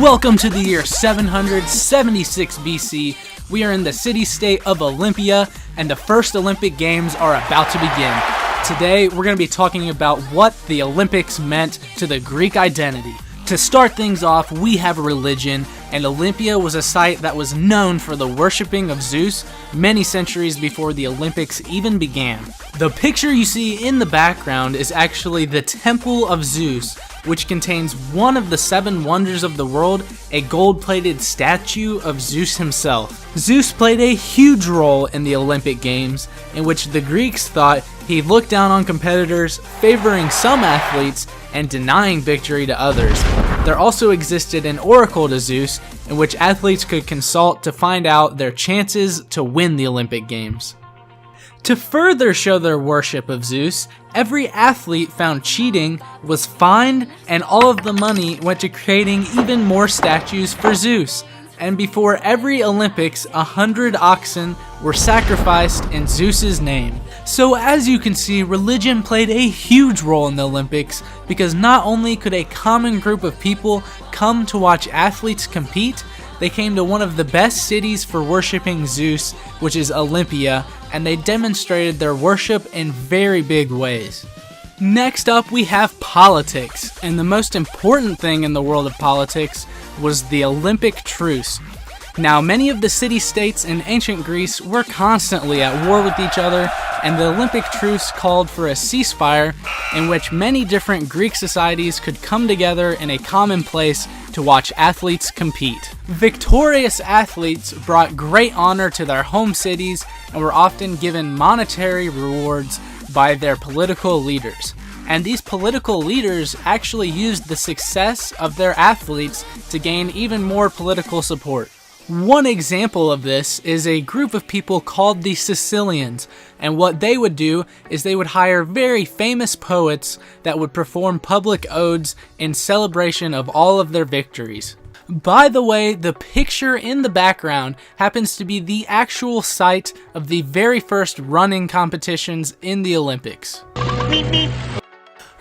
Welcome to the year 776 BC. We are in the city-state of Olympia, and the first Olympic Games are about to begin. Today, we're going to be talking about what the Olympics meant to the Greek identity. To start things off, we have religion, and Olympia was a site that was known for the worshipping of Zeus many centuries before the Olympics even began. The picture you see in the background is actually the Temple of Zeus, which contains one of the 7 wonders of the world, a gold-plated statue of Zeus himself. Zeus played a huge role in the Olympic Games, in which the Greeks thought he looked down on competitors, favoring some athletes and denying victory to others. There also existed an oracle to Zeus, in which athletes could consult to find out their chances to win the Olympic Games. To further show their worship of Zeus, every athlete found cheating was fined, and all of the money went to creating even more statues for Zeus. And before every Olympics, 100 oxen were sacrificed in Zeus's name. So as you can see, religion played a huge role in the Olympics, because not only could a common group of people come to watch athletes compete, they came to one of the best cities for worshiping Zeus, which is Olympia, and they demonstrated their worship in very big ways. Next up, we have politics, and the most important thing in the world of politics was the Olympic truce. Now, many of the city-states in ancient Greece were constantly at war with each other, and the Olympic truce called for a ceasefire in which many different Greek societies could come together in a common place to watch athletes compete. Victorious athletes brought great honor to their home cities and were often given monetary rewards by their political leaders. And these political leaders actually used the success of their athletes to gain even more political support. One example of this is a group of people called the Sicilians, and what they would do is they would hire very famous poets that would perform public odes in celebration of all of their victories. By the way, the picture in the background happens to be the actual site of the very first running competitions in the Olympics.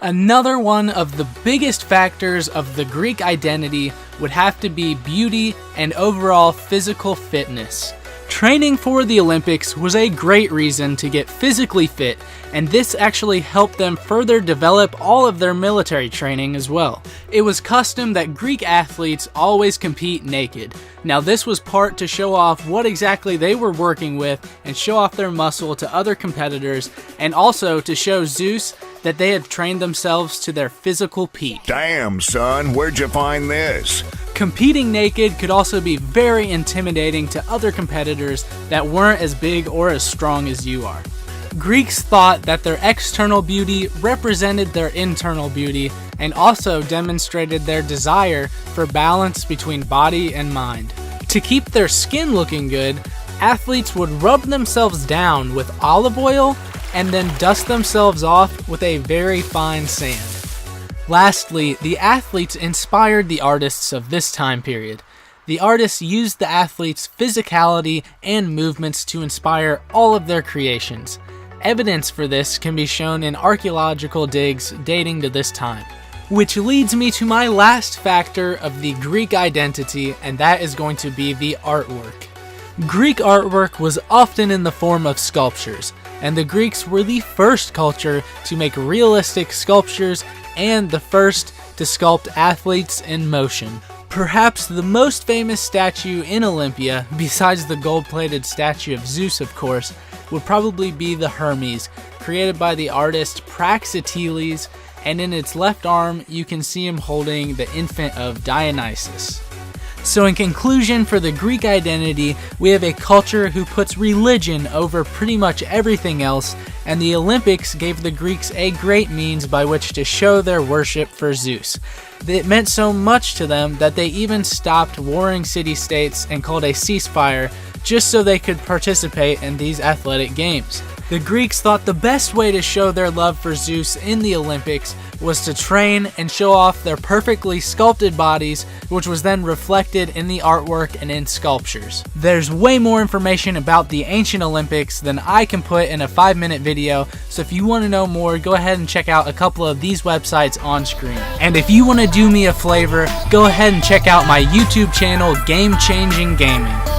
Another one of the biggest factors of the Greek identity would have to be beauty and overall physical fitness. Training for the Olympics was a great reason to get physically fit, and this actually helped them further develop all of their military training as well. It was custom that Greek athletes always compete naked. Now, this was part to show off what exactly they were working with and show off their muscle to other competitors, and also to show Zeus that they had trained themselves to their physical peak. Damn, son, where'd you find this? Competing naked could also be very intimidating to other competitors that weren't as big or as strong as you are. Greeks thought that their external beauty represented their internal beauty and also demonstrated their desire for balance between body and mind. To keep their skin looking good, athletes would rub themselves down with olive oil and then dust themselves off with a very fine sand. Lastly, the athletes inspired the artists of this time period. The artists used the athletes' physicality and movements to inspire all of their creations. Evidence for this can be shown in archaeological digs dating to this time. Which leads me to my last factor of the Greek identity, and that is going to be the artwork. Greek artwork was often in the form of sculptures, and the Greeks were the first culture to make realistic sculptures and the first to sculpt athletes in motion. Perhaps the most famous statue in Olympia, besides the gold-plated statue of Zeus of course, would probably be the Hermes, created by the artist Praxiteles, and in its left arm you can see him holding the infant of Dionysus. So in conclusion, for the Greek identity, we have a culture who puts religion over pretty much everything else, and the Olympics gave the Greeks a great means by which to show their worship for Zeus. It meant so much to them that they even stopped warring city-states and called a ceasefire just so they could participate in these athletic games. The Greeks thought the best way to show their love for Zeus in the Olympics was to train and show off their perfectly sculpted bodies, which was then reflected in the artwork and in sculptures. There's way more information about the ancient Olympics than I can put in a 5-minute video, so if you want to know more, go ahead and check out a couple of these websites on screen. And if you want to do me a favor, go ahead and check out my YouTube channel, Game Changing Gaming.